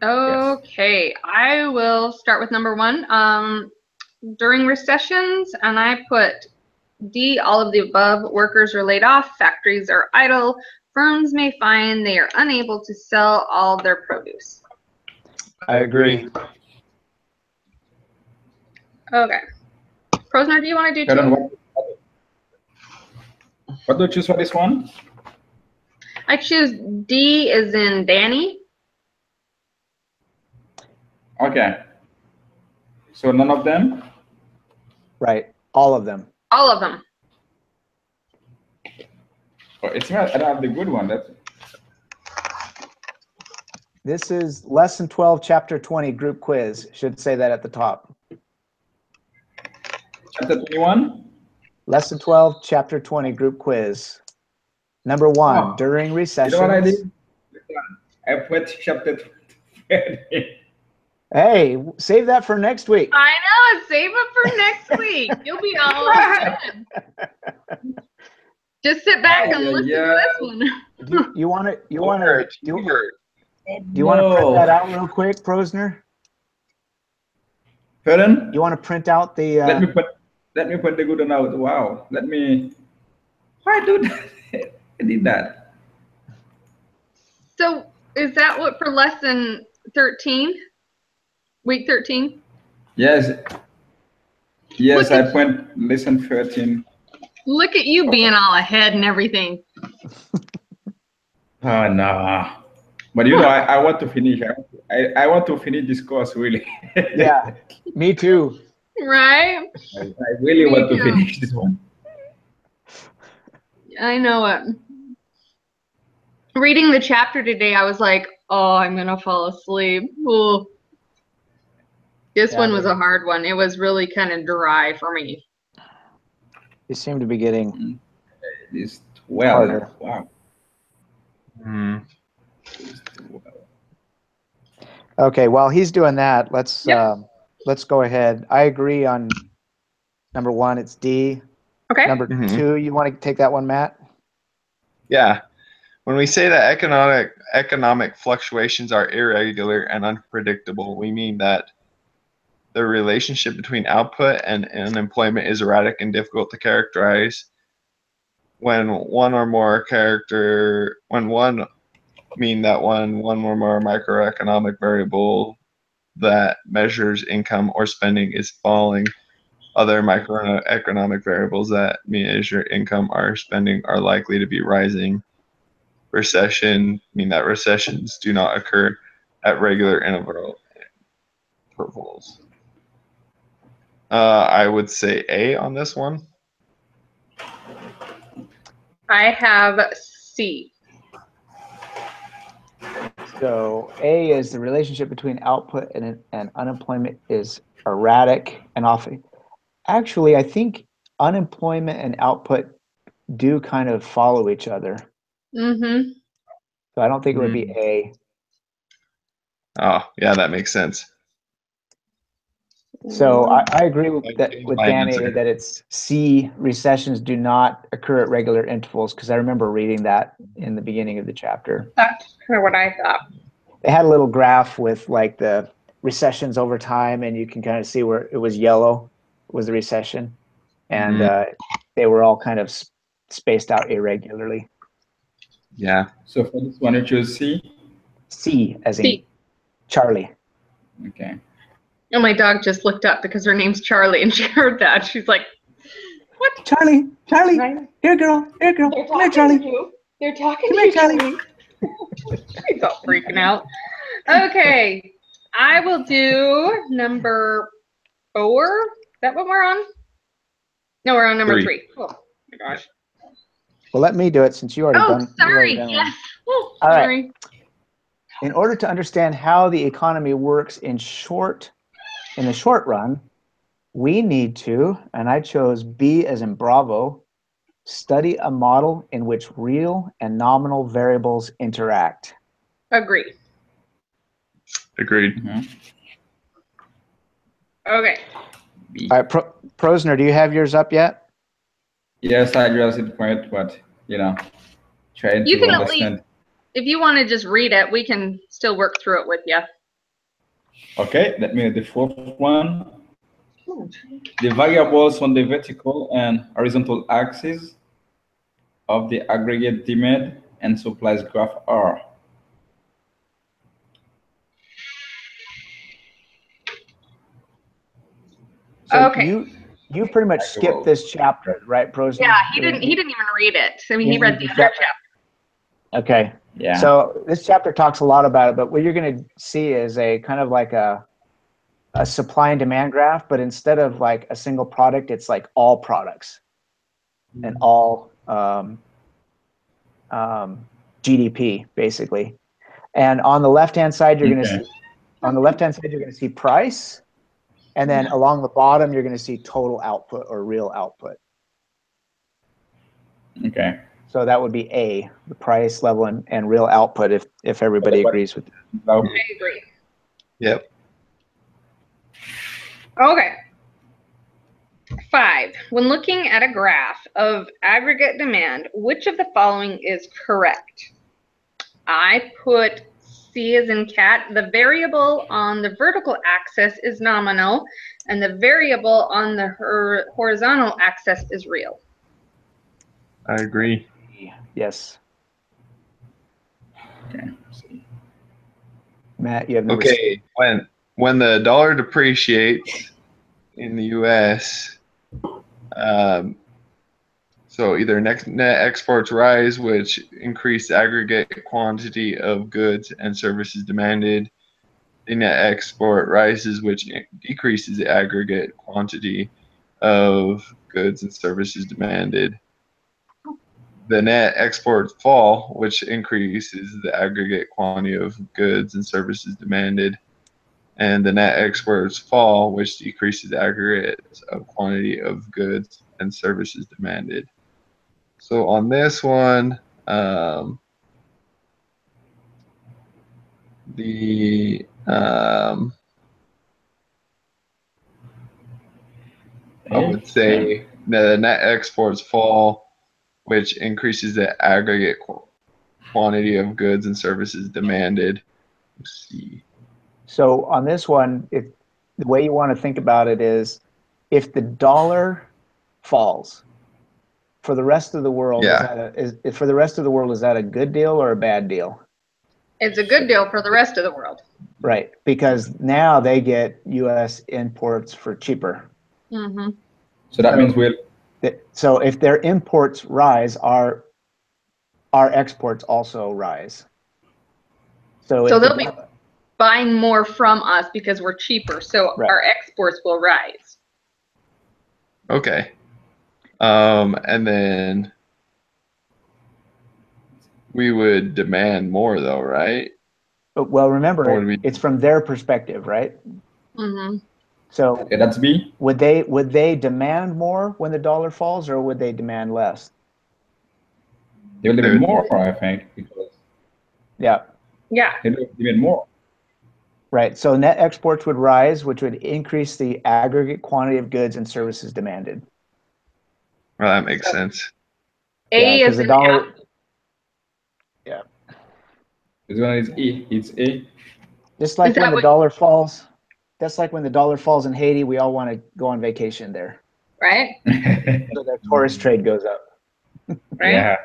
Yes. Okay, I will start with number one. During recessions, and I put D, all of the above. Workers are laid off, factories are idle, firms may find they are unable to sell all their produce. I agree. Okay. Prosner, do you want to do Karan, two? what do you choose for this one? I choose D as in Danny. Okay. So none of them? Right. All of them. All of them. Oh, it's not, I don't have the good one. That's This is lesson 12, chapter 20 group quiz. Should say that at the top. chapter 21? Lesson 12, chapter 20 group quiz. Number one, Oh, during you recessions. know what I did? I put chapter 20. Hey, save that for next week. I know, save it for next week. You'll be all good. Just sit back and listen to this one. You want to do you want No. to print that out real quick, Prosner? Pardon? You want to print out the Let me put the good one out. Wow. Why do that? I did that. So is that what for lesson 13? Week 13? Yes. Yes, Look I went lesson 13. Look at you being all ahead and everything. Oh no. But you know, I want to finish. I want to finish this course really. Yeah, me too. Right? I really want to too. finish this one. I know it. Reading the chapter today, I was like, oh, I'm going to fall asleep. Ooh. This one was a hard one. It was really kind of dry for me. You seem to be getting It's 12. harder. Wow. Okay, while he's doing that, let's go ahead. I agree on number one, it's D. Okay. Number two, you want to take that one, Matt? Yeah. When we say that economic fluctuations are irregular and unpredictable, we mean that the relationship between output and unemployment is erratic and difficult to characterize. When one or more microeconomic variable that measures income or spending is falling, other microeconomic variables that measure income or spending are likely to be rising. Recession mean that recessions do not occur at regular intervals. I would say A on this one. I have C. So A is the relationship between output and unemployment is erratic and often. Actually, I think unemployment and output do kind of follow each other. Mm-hmm. So I don't think it would be A. Oh, yeah, that makes sense. So I agree with Danny answer. that it's C, recessions do not occur at regular intervals, because I remember reading that in the beginning of the chapter. That's kind of what I thought. They had a little graph with like the recessions over time, and you can kind of see where it was yellow was the recession, and they were all kind of spaced out irregularly. Yeah. So for this one, you choose C? C as in Charlie. Okay. Oh, my dog just looked up because her name's Charlie, and she heard that. She's like, what? Charlie, Right? here girl, come here, Charlie. They're talking Come to here, you, Charlie. She's all freaking out. Okay, I will do number 4. Is that what we're on? No, we're on number 3. Oh my gosh. Well, let me do it since you already done. Sorry. Yes. Oh, all sorry. Right. In order to understand how the economy works in the short run, we need to, and I chose B as in Bravo, study a model in which real and nominal variables interact. Agreed. Agreed. Okay. All right, Prosner, do you have yours up yet? Yes, I just did point, but you know, trying You to can understand. at least, if you want to just read it, we can still work through it with you. Okay, let me read the fourth one. The variables on the vertical and horizontal axes of the aggregate demand and supplies graph are. So Okay. you pretty much skipped this chapter, right, Prosy? Yeah, he didn't even read it. So he read the other chapter. Okay. Yeah. So this chapter talks a lot about it, but what you're going to see is a kind of like a supply and demand graph, but instead of like a single product, it's like all products and all GDP basically. And on the left-hand side, you're going to see price, and then along the bottom, you're going to see total output or real output. Okay. So that would be A, the price level and real output, if everybody agrees with that. I agree. Yep. Okay. 5. When looking at a graph of aggregate demand, which of the following is correct? I put C as in cat. The variable on the vertical axis is nominal, and the variable on the horizontal axis is real. I agree. Yes. Okay. Matt, you have number Okay, when the dollar depreciates in the U.S., so either net exports rise, which increase the aggregate quantity of goods and services demanded. The net export rises, which decreases the aggregate quantity of goods and services demanded. The net exports fall, which increases the aggregate quantity of goods and services demanded. And the net exports fall, which decreases the aggregate of quantity of goods and services demanded. So on this one, I would say the net exports fall, which increases the aggregate quantity of goods and services demanded. Let's see. So on this one, the way you want to think about it is, if the dollar falls for the rest of the world, is that a good deal or a bad deal? It's a good deal for the rest of the world. Right, because now they get U.S. imports for cheaper. Mm-hmm. So that means So if their imports rise, our exports also rise. So they'll be buying more from us because we're cheaper. So our exports will rise. Okay. And then we would demand more, though, right? Well, remember, it's from their perspective, right? Mm-hmm. So that's B. Would they demand more when the dollar falls, or would they demand less? They will demand more, I think, because yeah, they will demand more. Right. So net exports would rise, which would increase the aggregate quantity of goods and services demanded. Well, that makes sense. A is the dollar. Yeah. This one is E. It's A. Just like when the dollar falls. That's like when the dollar falls in Haiti, we all want to go on vacation there. Right. So their tourist trade goes up. Right. Yeah.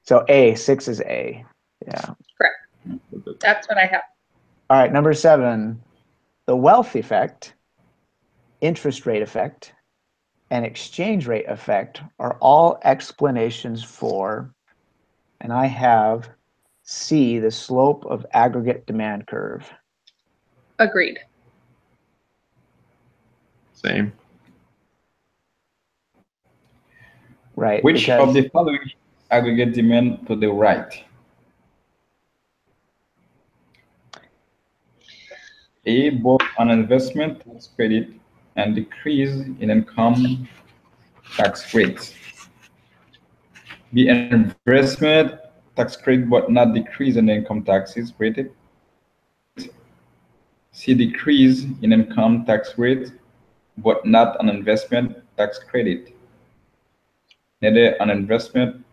So A, 6 is A. Yeah. Correct. That's what I have. All right, number 7. The wealth effect, interest rate effect, and exchange rate effect are all explanations for, and I have C, the slope of aggregate demand curve. Agreed. Same. Right. Which of the following aggregate demand to the right? A, both on investment tax credit and decrease in income tax rates. B, investment tax credit but not decrease in income taxes rated. C, decrease in income tax rate but not an investment tax credit. Neither an investment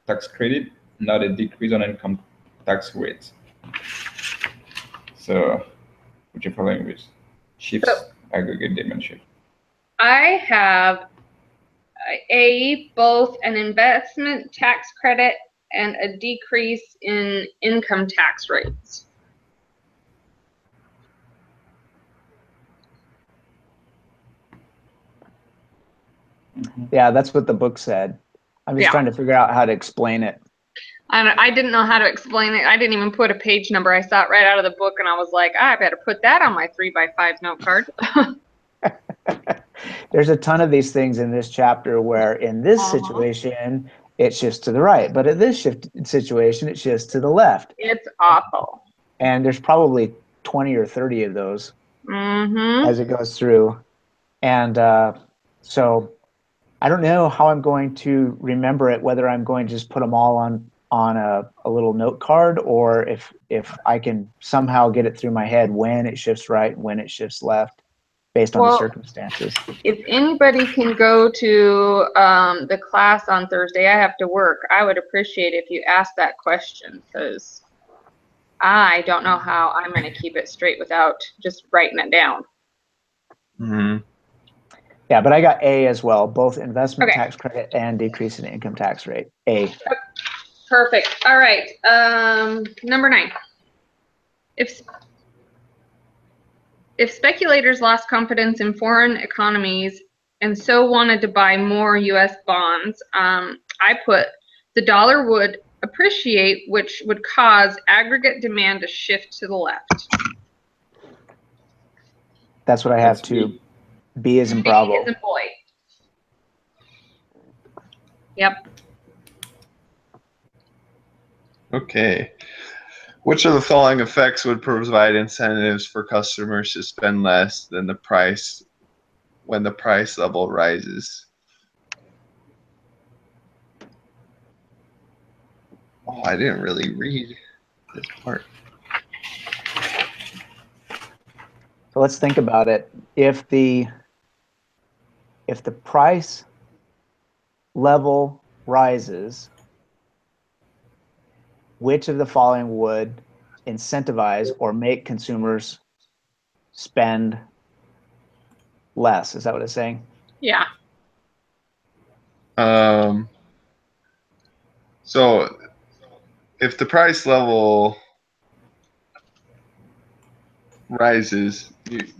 tax credit, not a decrease on income tax rates. So, which you're following with shifts, aggregate demand shift. I have A, both an investment tax credit and a decrease in income tax rates. Yeah, that's what the book said. I'm just trying to figure out how to explain it. I didn't know how to explain it. I didn't even put a page number. I saw it right out of the book, and I was like, I better put that on my 3x5 note card. There's a ton of these things in this chapter where in this situation, it shifts to the right, but in this situation, it shifts to the left. It's awful. And there's probably 20 or 30 of those as it goes through. And so I don't know how I'm going to remember it, whether I'm going to just put them all on a little note card, or if I can somehow get it through my head when it shifts right and when it shifts left based on the circumstances. If anybody can go to the class on Thursday, I have to work. I would appreciate if you asked that question, because I don't know how I'm going to keep it straight without just writing it down. Yeah, but I got A as well, both investment tax credit and decrease in income tax rate. A. Perfect. All right. Number 9. If speculators lost confidence in foreign economies and so wanted to buy more U.S. bonds, I put the dollar would appreciate, which would cause aggregate demand to shift to the left. That's what I have too. B as in Bravo. B as in boy. Yep. Okay. Which of the following effects would provide incentives for customers to spend less than the price when the price level rises? Oh, I didn't really read this part. So let's think about it. If the price level rises, which of the following would incentivize or make consumers spend less? Is that what it's saying? Yeah. So if the price level rises,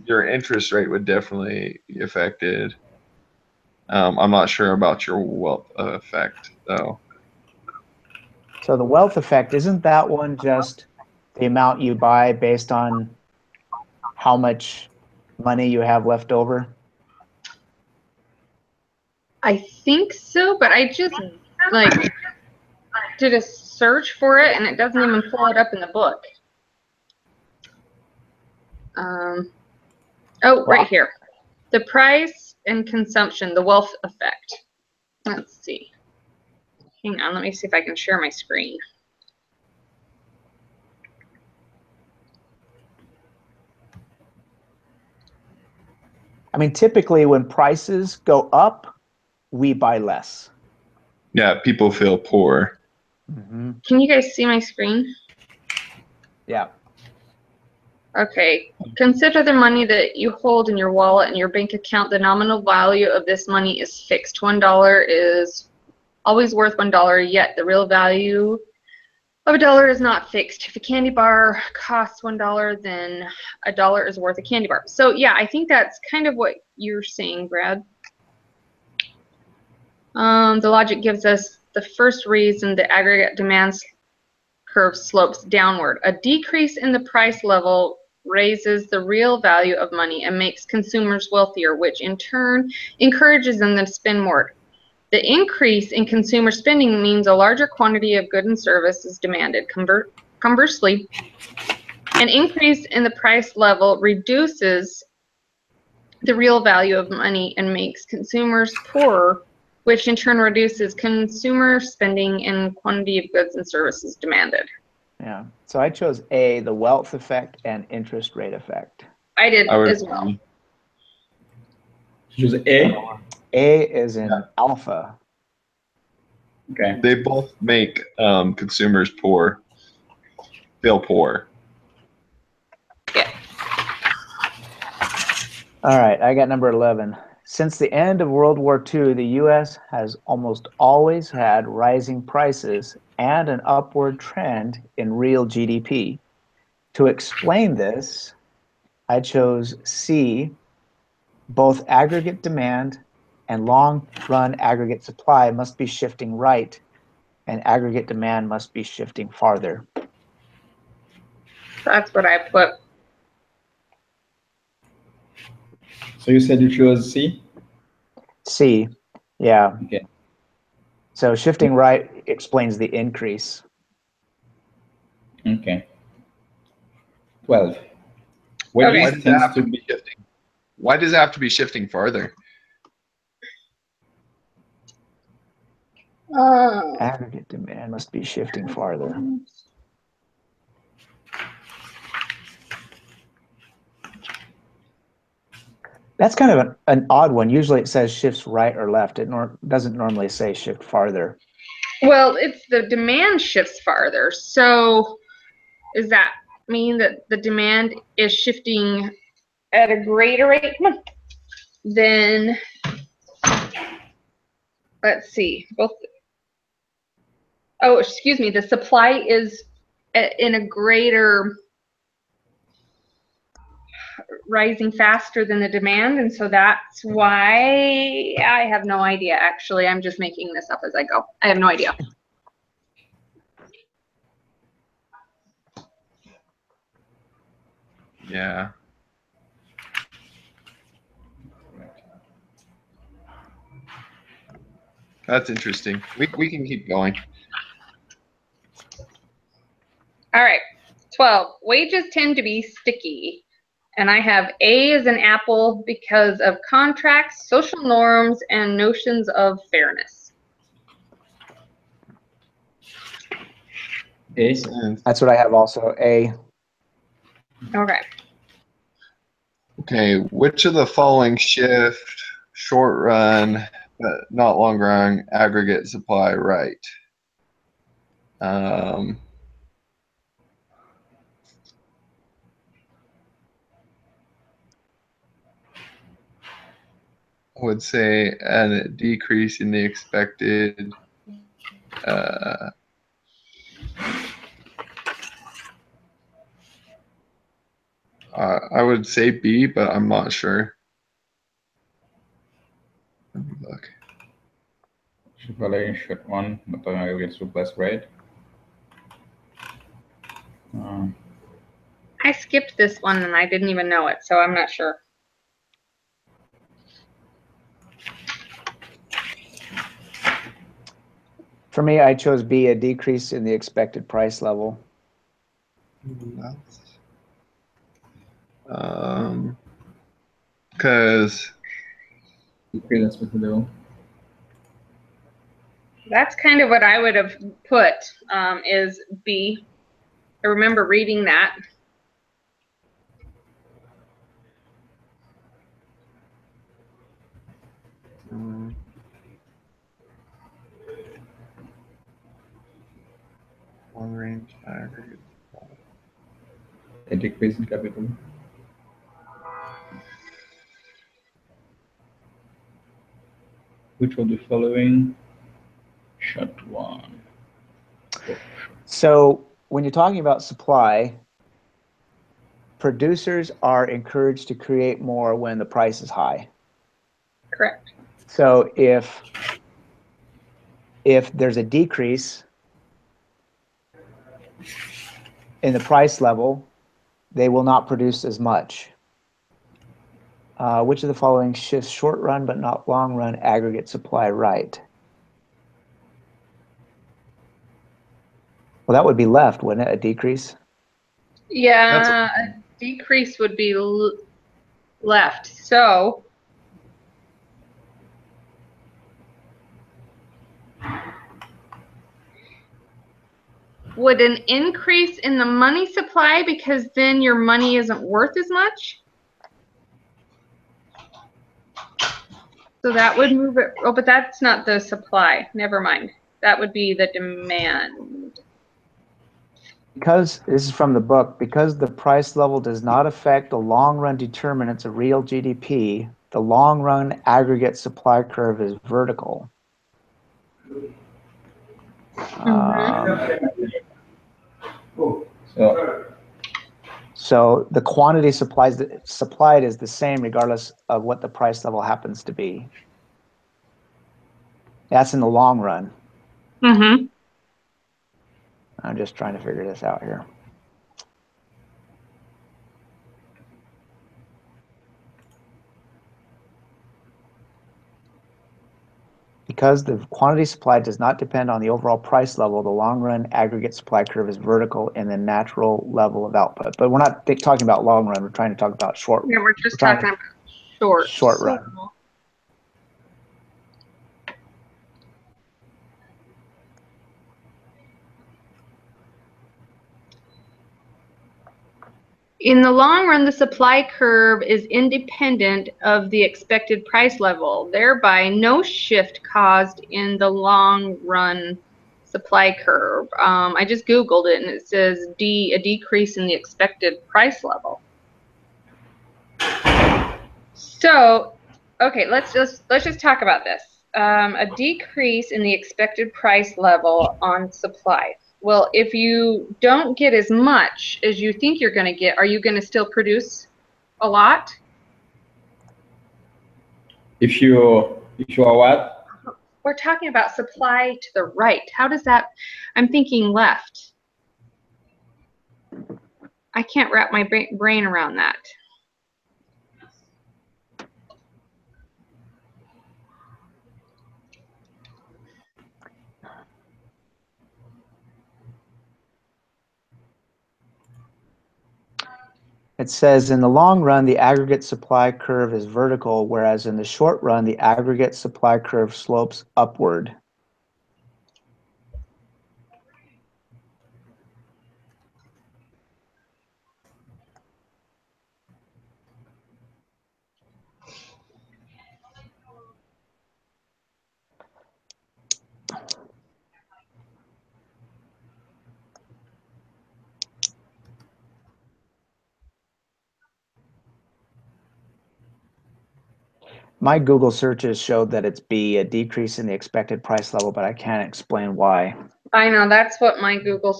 your interest rate would definitely be affected. I'm not sure about your wealth effect, though. So the wealth effect, isn't that one just the amount you buy based on how much money you have left over? I think so, but I just did a search for it and it doesn't even pull it up in the book. Right here. The price and consumption, the wealth effect. Let's see. Hang on, let me see if I can share my screen. I mean, typically when prices go up, we buy less. Yeah, people feel poor. Can you guys see my screen? Yeah. Okay. Consider the money that you hold in your wallet and your bank account. The nominal value of this money is fixed. $1 is always worth $1, yet the real value of $1 is not fixed. If a candy bar costs $1, then $1 is worth a candy bar. So yeah, I think that's kind of what you're saying, Brad. The logic gives us the first reason the aggregate demand curve slopes downward. A decrease in the price level raises the real value of money and makes consumers wealthier, which in turn encourages them to spend more. The increase in consumer spending means a larger quantity of goods and services demanded. Conversely, an increase in the price level reduces the real value of money and makes consumers poorer, which in turn reduces consumer spending and quantity of goods and services demanded. Yeah. So I chose A, the wealth effect and interest rate effect. I did as well. Choose A. A is in alpha. Okay. They both make consumers poor, feel poor. All right, I got number 11. Since the end of World War II, the U.S. has almost always had rising prices and an upward trend in real GDP. To explain this, I chose C, both aggregate demand and long-run aggregate supply must be shifting right, and aggregate demand must be shifting farther. That's what I put. So you said you chose C? C, yeah. Okay. So shifting right explains the increase. Okay. 12. Okay. Why Wages does it tends have to to be shifting? Why does it have to be shifting farther? Aggregate demand must be shifting farther. That's kind of an odd one. Usually it says shifts right or left. It doesn't normally say shift farther. Well, it's the demand shifts farther. So does that mean that the demand is shifting at a greater rate than, let's see, both, oh, excuse me, the supply is in a greater, rising faster than the demand, and so that's why I have no idea. Actually, I'm just making this up as I go. I have no idea. Yeah. That's interesting. We can keep going. All right, 12. Wages tend to be sticky. And I have A as an apple because of contracts, social norms, and notions of fairness. A. That's what I have also, A. Okay. Okay, which of the following shift short run, but not long run aggregate supply right? I would say a decrease in the expected I would say B, but I'm not sure. Let me look. Following short one, but I will get surplus right. I skipped this one and I didn't even know it, so I'm not sure. For me, I chose B, a decrease in the expected price level. Because That's kind of what I would have put, is B. I remember reading that. long range aggregate. A decrease in capital. Which of the following? Short one. So when you're talking about supply, producers are encouraged to create more when the price is high. Correct. So if there's a decrease in the price level, they will not produce as much. Which of the following shifts short run but not long run aggregate supply right? Well, that would be left, wouldn't it? A decrease? Yeah, a decrease would be left. So would an increase in the money supply, because then your money isn't worth as much? So that would move it. Oh, but that's not the supply. Never mind. That would be the demand. Because this is from the book, because the price level does not affect the long-run determinants of real GDP, the long-run aggregate supply curve is vertical. So the quantity supplied is the same regardless of what the price level happens to be. That's in the long run. Mm-hmm. I'm just trying to figure this out here. Because the quantity supplied does not depend on the overall price level, the long-run aggregate supply curve is vertical in the natural level of output. But we're not talking about long run. We're trying to talk about short run. Yeah, we're just talking about short. Short run. In the long run, the supply curve is independent of the expected price level, thereby no shift caused in the long run supply curve. I just Googled it and it says a decrease in the expected price level. So, okay, let's just talk about this. A decrease in the expected price level on supply. Well, if you don't get as much as you think you're going to get, are you going to still produce a lot? If you are what? We're talking about supply to the right. How does that? I'm thinking left. I can't wrap my brain around that. It says in the long run, the aggregate supply curve is vertical, whereas in the short run, the aggregate supply curve slopes upward. My Google searches showed that it's B, a decrease in the expected price level, but I can't explain why. I know, that's what my Google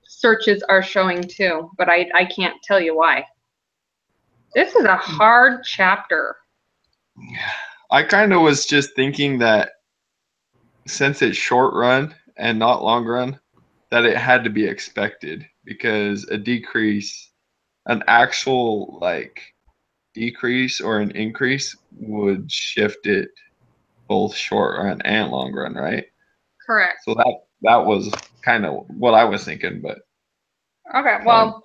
searches are showing too, but I can't tell you why. This is a hard chapter. I kind of was just thinking that since it's short run and not long run, that it had to be expected, because a decrease, an actual like decrease or an increase would shift it both short run and long run, right? Correct. So that was kind of what I was thinking, but okay, well,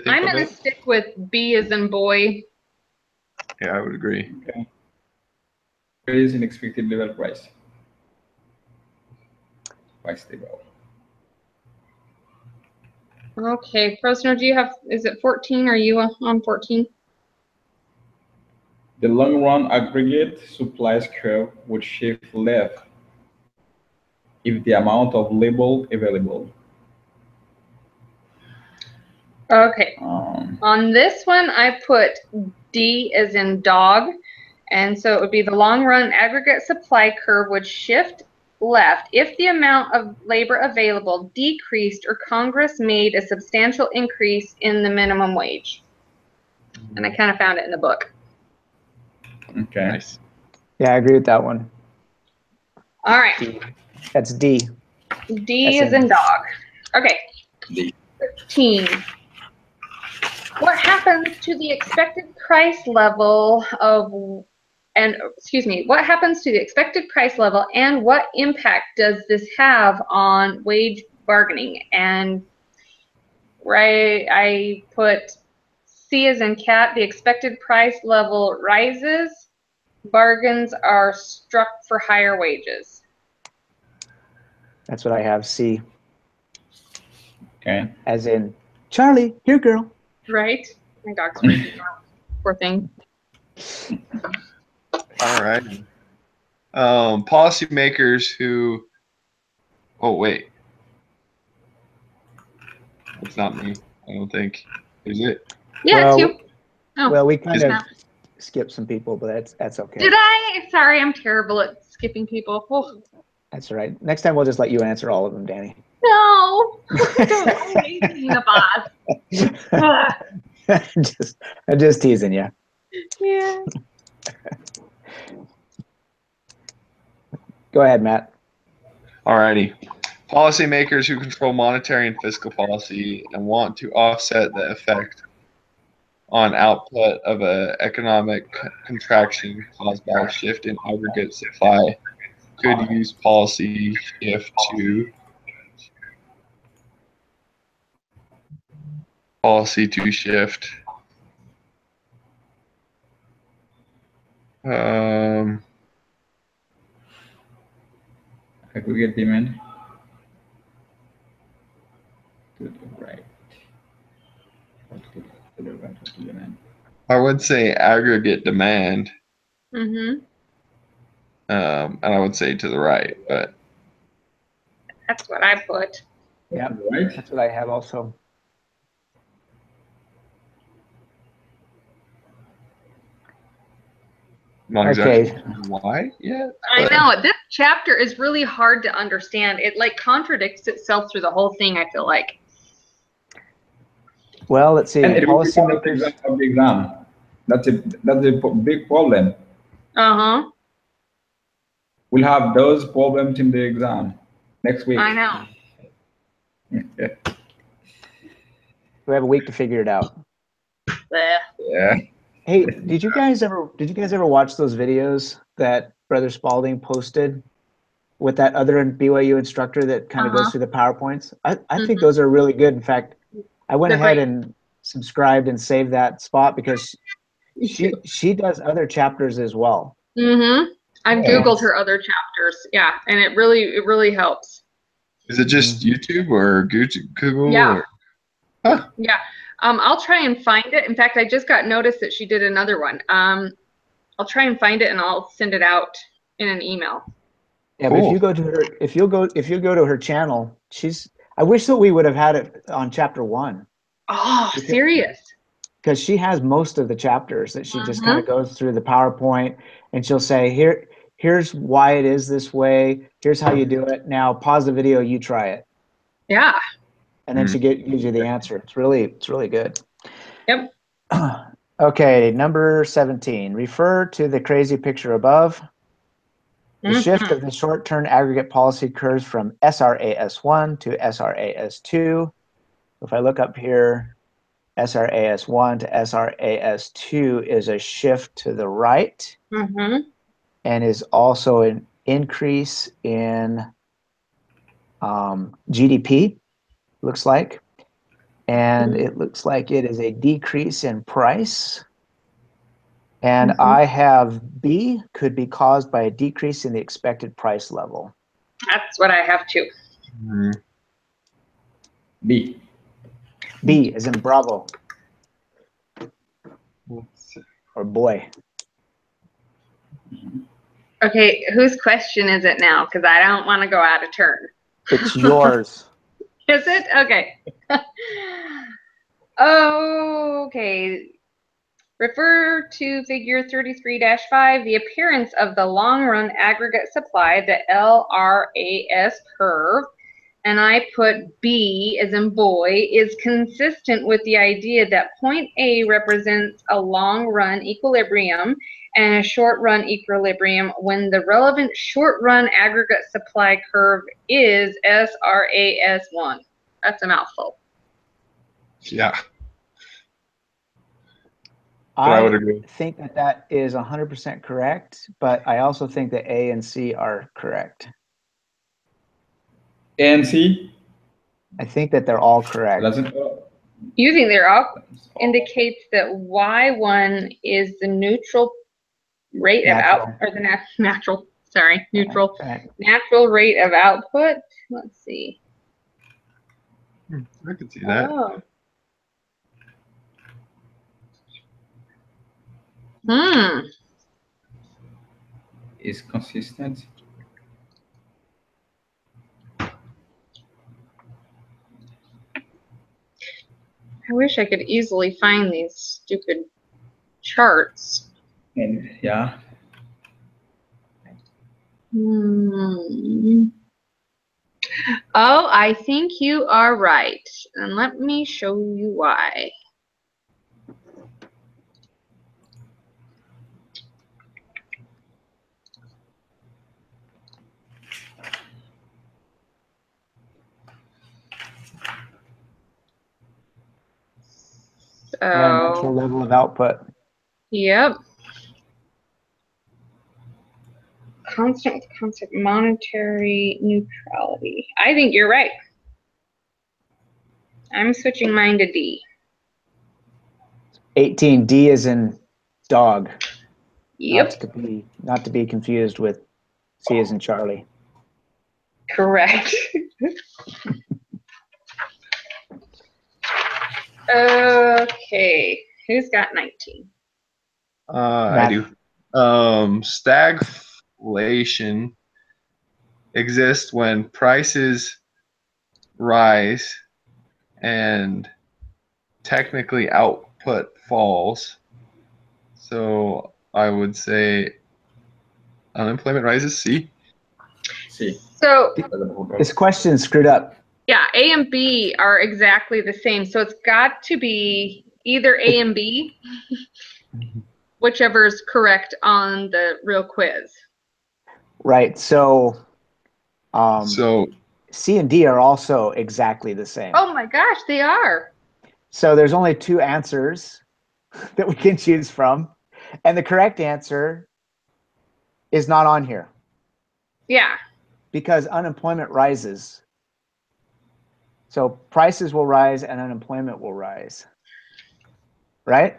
I'm going to stick with B as in boy. Yeah, I would agree. Okay. Increase in expected level price. Price table. Okay, Froesner, do you have, is it 14? Are you on 14? The long run aggregate supplies curve would shift left if the amount of label available. Okay. On this one, I put D as in dog. And so it would be the long run aggregate supply curve would shift left if the amount of labor available decreased or Congress made a substantial increase in the minimum wage. And I kind of found it in the book. Okay. Nice. Yeah, I agree with that one. All right. D. That's D. D is in dog. Okay. D. 15. What happens to the expected price level what happens to the expected price level and what impact does this have on wage bargaining? And right, I put C as in cat, the expected price level rises, bargains are struck for higher wages. That's what I have, C. Okay. As in, Charlie, here, girl. Right? My dog's freaking out. Poor thing. All right. Policymakers who, oh wait. It's not me. I don't think. Is it? Yeah, Well, it's you. Oh, Well, we kind Is of it? skipped some people, but that's okay. did I? Sorry, I'm terrible at skipping people. Oh, That's all right. Next time we'll just let you answer all of them, Danny. no, I hate being a boss. Ugh. I'm just teasing you. Yeah. Go ahead, Matt. Alrighty. Policymakers who control monetary and fiscal policy and want to offset the effect on output of an economic contraction caused by a shift in aggregate supply could use policy shift to shift. Aggregate demand to the right. To the right of the demand. I would say aggregate demand, Mhm. and I would say to the right, but That's what I put. Yeah, To the right. that's what I have also. not Okay. exactly why yet. I but- know this chapter is really hard to understand. It like contradicts itself through the whole thing. I feel like. Well, let's see. And it will be part of the Policymakers. exam. That's a big problem. Uh-huh. We'll have those problems in the exam next week. I know. We have a week to figure it out. Bleh. Yeah. Hey, did you guys ever watch those videos that Brother Spalding posted with that other BYU instructor that kind of goes through the PowerPoints? I think those are really good. In fact, I went They're ahead great. and subscribed and saved that spot because she does other chapters as well. Mm-hmm. I've Yeah. Googled her other chapters. Yeah, and it really helps. Is it just YouTube or Google? Yeah. Or? Huh. Yeah. I'll try and find it. In fact, I just got notice that she did another one. I'll try and find it and I'll send it out in an email. Yeah, but Cool. if you go to her channel, I wish that we would have had it on chapter 1. Oh, serious? Because she has most of the chapters that she just kind of goes through the PowerPoint and she'll say, here's why it is this way. Here's how you do it. Now pause the video, you try it. Yeah. And then she gives you the answer. It's really good. Yep. Okay, number 17. Refer to the crazy picture above. The shift of the short-term aggregate policy curves from SRAS1 to SRAS2. If I look up here, SRAS1 to SRAS2 is a shift to the right and is also an increase in GDP, looks like. And it looks like it is a decrease in price. And I have B could be caused by a decrease in the expected price level. That's what I have too. B. B as in Bravo. Or boy. Okay, whose question is it now? Because I don't want to go out of turn. It's yours. Is it? Okay. Okay. Refer to figure 33-5, the appearance of the long-run aggregate supply, the LRAS curve, and I put B as in boy, is consistent with the idea that point A represents a long-run equilibrium and a short-run equilibrium when the relevant short-run aggregate supply curve is SRAS1. That's a mouthful. Yeah. I would agree. think that is 100% correct, but I also think that A and C are correct. A and C? I think that they're all correct. You think they're all indicates that Y1 is the neutral rate of output, or the natural rate of output. Let's see. I can see that. Oh. Is consistent. I wish I could easily find these stupid charts. And yeah, Hmm. Oh, I think you are right. And let me show you why. Natural So, level of output. yep. Constant monetary neutrality. I think you're right. I'm switching mine to D. 18, D is in dog. Yep, Not to be confused with C as in Charlie. correct. Okay, who's got 19? I do. Stagflation exists when prices rise and technically output falls. So I would say unemployment rises. C. C. So, This question is screwed up. yeah, A and B are exactly the same. So it's got to be either A and B, whichever is correct on the real quiz. Right. So, So C and D are also exactly the same. Oh my gosh, they are. So there's only two answers that we can choose from. And the correct answer is not on here Yeah. because unemployment rises. So prices will rise and unemployment will rise. Right?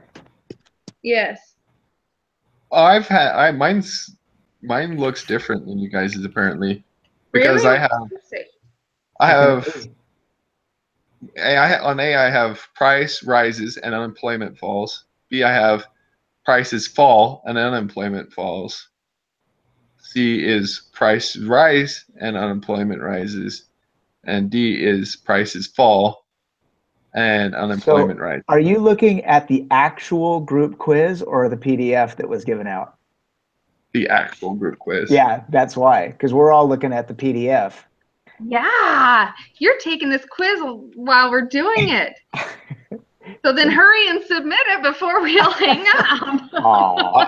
Yes. mine looks different than you guys's apparently because Really? I have on A I have price rises and unemployment falls. B I have prices fall and unemployment falls. C is price rise and unemployment rises, and D is prices fall and unemployment rises. Are you looking at the actual group quiz or the PDF that was given out? The actual group quiz. Yeah, that's why, because we're all looking at the PDF. Yeah, you're taking this quiz while we're doing it. So then hurry and submit it before we all hang up. Aw.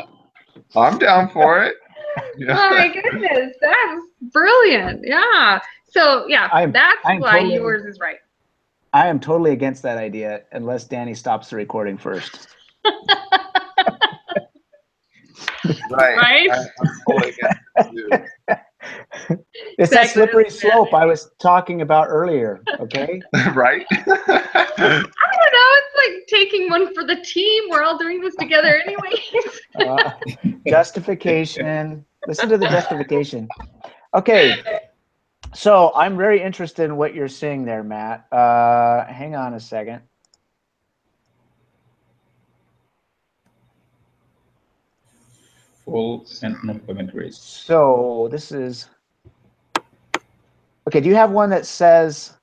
I'm down for it. Yeah. My goodness, that's brilliant. Yeah. So yeah, that's I'm why totally- yours is right. I am totally against that idea unless Danny stops the recording first. Right? I'm totally against it too. It's that Exactly. slippery slope I was talking about earlier, okay? Right? I don't know. It's like taking one for the team. We're all doing this together anyways. Justification. Listen to the justification. Okay. So I'm very interested in what you're seeing there, Matt. Hang on a second. Full and unemployment rate. So this is, okay, do you have one that says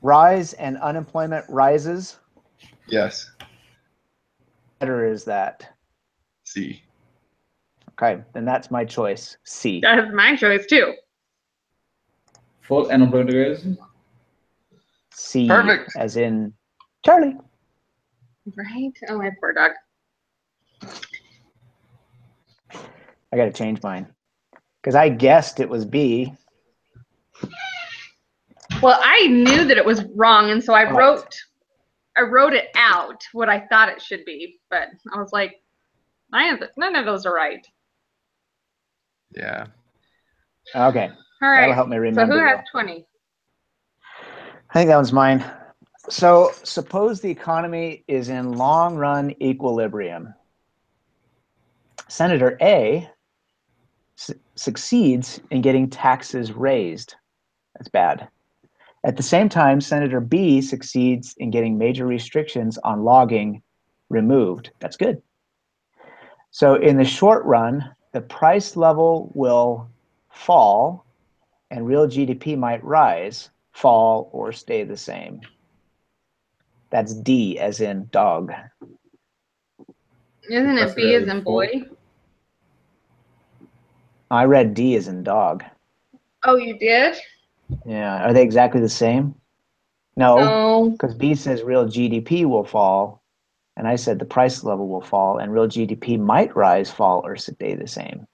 rise and unemployment rises? Yes. Better is that? C. Okay, then that's my choice, C. That's my choice too. Full unemployment rate. C, Perfect. as in Charlie. Right? Oh, my poor dog. I got to change mine because I guessed it was B. Well, I knew that it was wrong, and so I Right. wrote it out what I thought it should be, but I was like, none of those are right. Yeah. Okay, All right. that'll help me remember. So who has though. 20? I think that one's mine. So suppose the economy is in long-run equilibrium. Senator A succeeds in getting taxes raised. That's bad. At the same time, Senator B succeeds in getting major restrictions on logging removed. That's good. So in the short run, the price level will fall and real GDP might rise, fall, or stay the same. That's D as in dog. Isn't Tax it B as rate in will fall. boy? I read D as in dog. Oh, you did? Yeah, are they exactly the same? No, No. because B says real GDP will fall, and I said the price level will fall, and real GDP might rise, fall, or stay the same.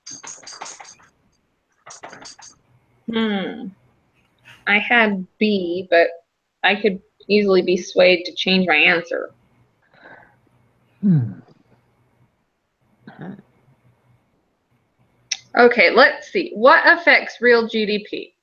I had B, but I could easily be swayed to change my answer. Okay, let's see. What affects real GDP?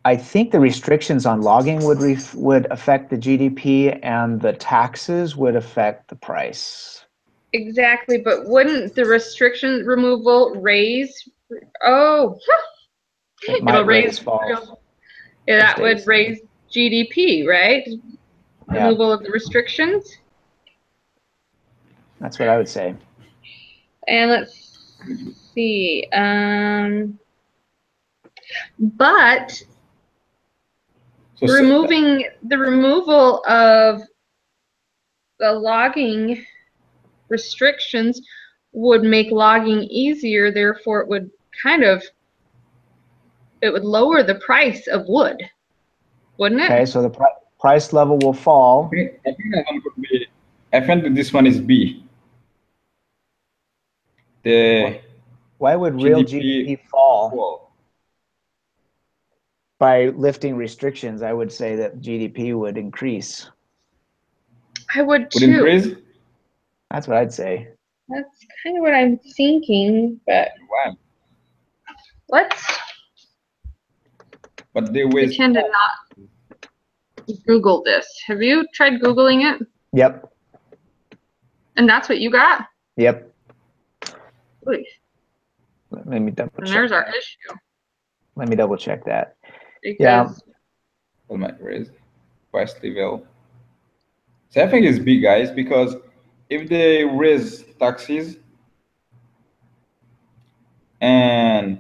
I think the restrictions on logging would affect the GDP, and the taxes would affect the price. Exactly, but wouldn't the restriction removal raise? Oh, It might raise, fall. Yeah, that stay would the same. raise GDP, right? Yeah, Removal of the restrictions. that's what I would say. And let's see. But So the removal of the logging restrictions would make logging easier. Therefore, it would lower the price of wood, wouldn't it? Okay, so the price level will fall. I think that one could be. I think this one is B. The Why would real GDP fall? By lifting restrictions, I would say that GDP would increase. I would Would too. increase? That's what I'd say. That's kind of what I'm thinking, but Wow. let's But they waste. pretend to not Google this. Have you tried Googling it? Yep. And that's what you got? Yep. Ooh, Let me double and check. there's our that. issue. Let me double check that. Because Might raise price level. So I think it's big, guys, because if they raise taxes and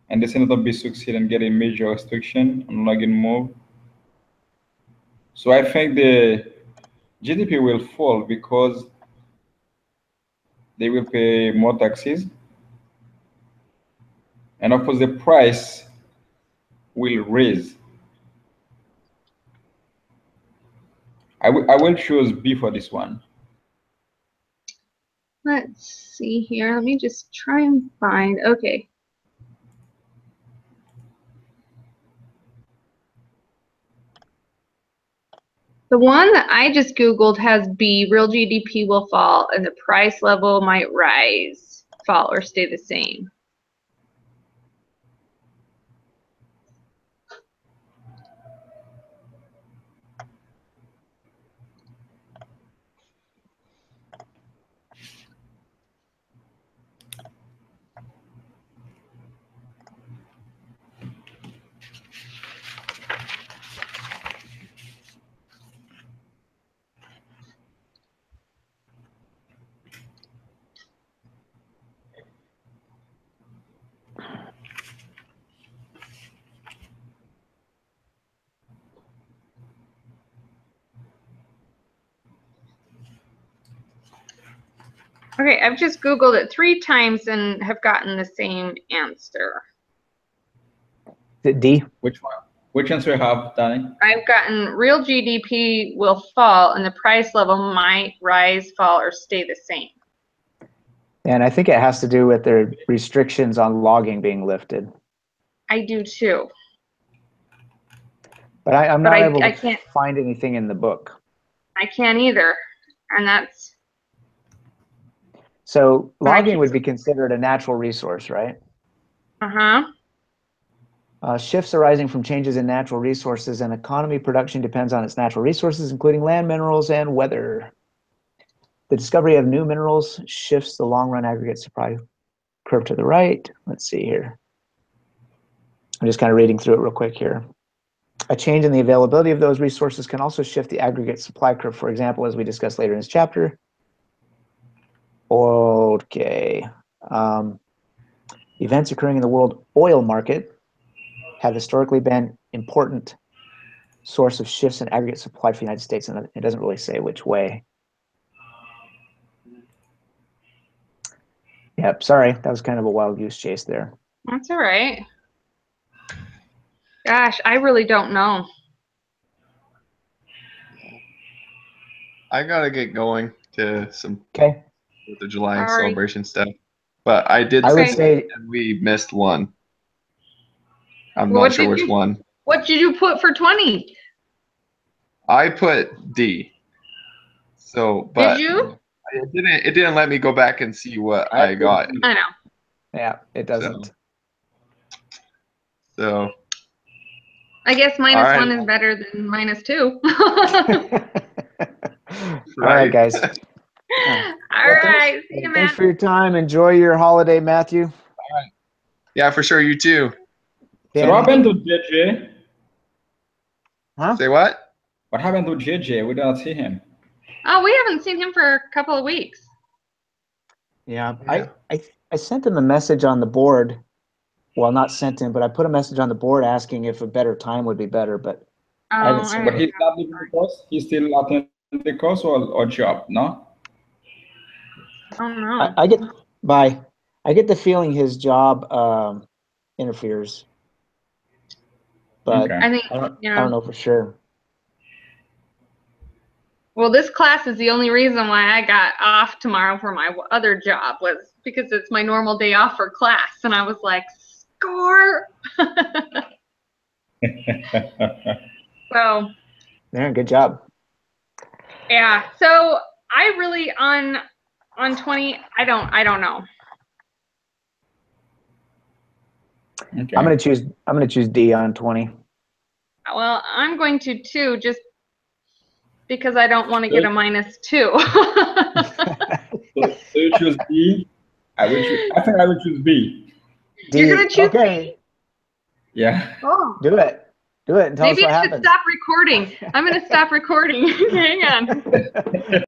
the senator be succeed and get a major restriction on logging move, so I think the GDP will fall because they will pay more taxes, and of course the price will raise. I will choose B for this one. let's see here. Let me just try and find. Okay. The one that I just Googled has B, real GDP will fall and the price level might rise, fall, or stay the same. Okay, I've just Googled it 3 times and have gotten the same answer. D? Which one? Which answer you have, Danny? I've gotten real GDP will fall and the price level might rise, fall, or stay the same. And I think it has to do with the restrictions on logging being lifted. I do too. But I'm not able to can't find anything in the book. I can't either. And that's So logging would be considered a natural resource, right? Shifts arising from changes in natural resources and economy production depends on its natural resources, including land, minerals, and weather. The discovery of new minerals shifts the long-run aggregate supply curve to the right. Let's see here. I'm just kind of reading through it real quick here. A change in the availability of those resources can also shift the aggregate supply curve, for example, as we discussed later in this chapter. Okay. Events occurring in the world oil market have historically been important source of shifts in aggregate supply for the United States, and it doesn't really say which way. Yep, sorry, that was kind of a wild goose chase there. That's all right. Gosh, I really don't know. I gotta get going to some Okay, 4th of July Sorry. celebration stuff. But I did I would Okay. say and we missed one. I'm What not sure did which you- one. What did you put for 20? I put D. So, but Did you? it didn't let me go back and see what I got. I know. yeah, it doesn't. So I guess minus All right. 1 is better than minus 2. All right, guys. All Well, right. See you, Thanks man. for your time. Enjoy your holiday, Matthew. yeah, for sure. You too. So Danny? what happened to JJ? Huh? Say what? What happened to JJ? We don't see him. Oh, we haven't seen him for a couple of weeks. Yeah, Yeah. I sent him a message on the board. Well, not sent him, but I put a message on the board asking if a better time would be better. But Oh, haven't seen But he's not leaving the course. He's still attending the course or job, no? I don't know. I get the feeling his job interferes, but Okay. I think, I don't you I don't know, know for sure. well, this class is the only reason why I got off tomorrow for my other job was because it's my normal day off for class. And I was like, score. So, Yeah, good job. yeah. So I really on 20, I don't know. Okay. I'm gonna choose D on 20. Well, I'm going to too, just because I don't want to get a minus 2. So you choose B. I think I will choose B. D. You're gonna choose Okay, Yeah. Oh, do it. Do it and tell maybe us what I should happens. stop recording. I'm gonna stop recording. Hang on.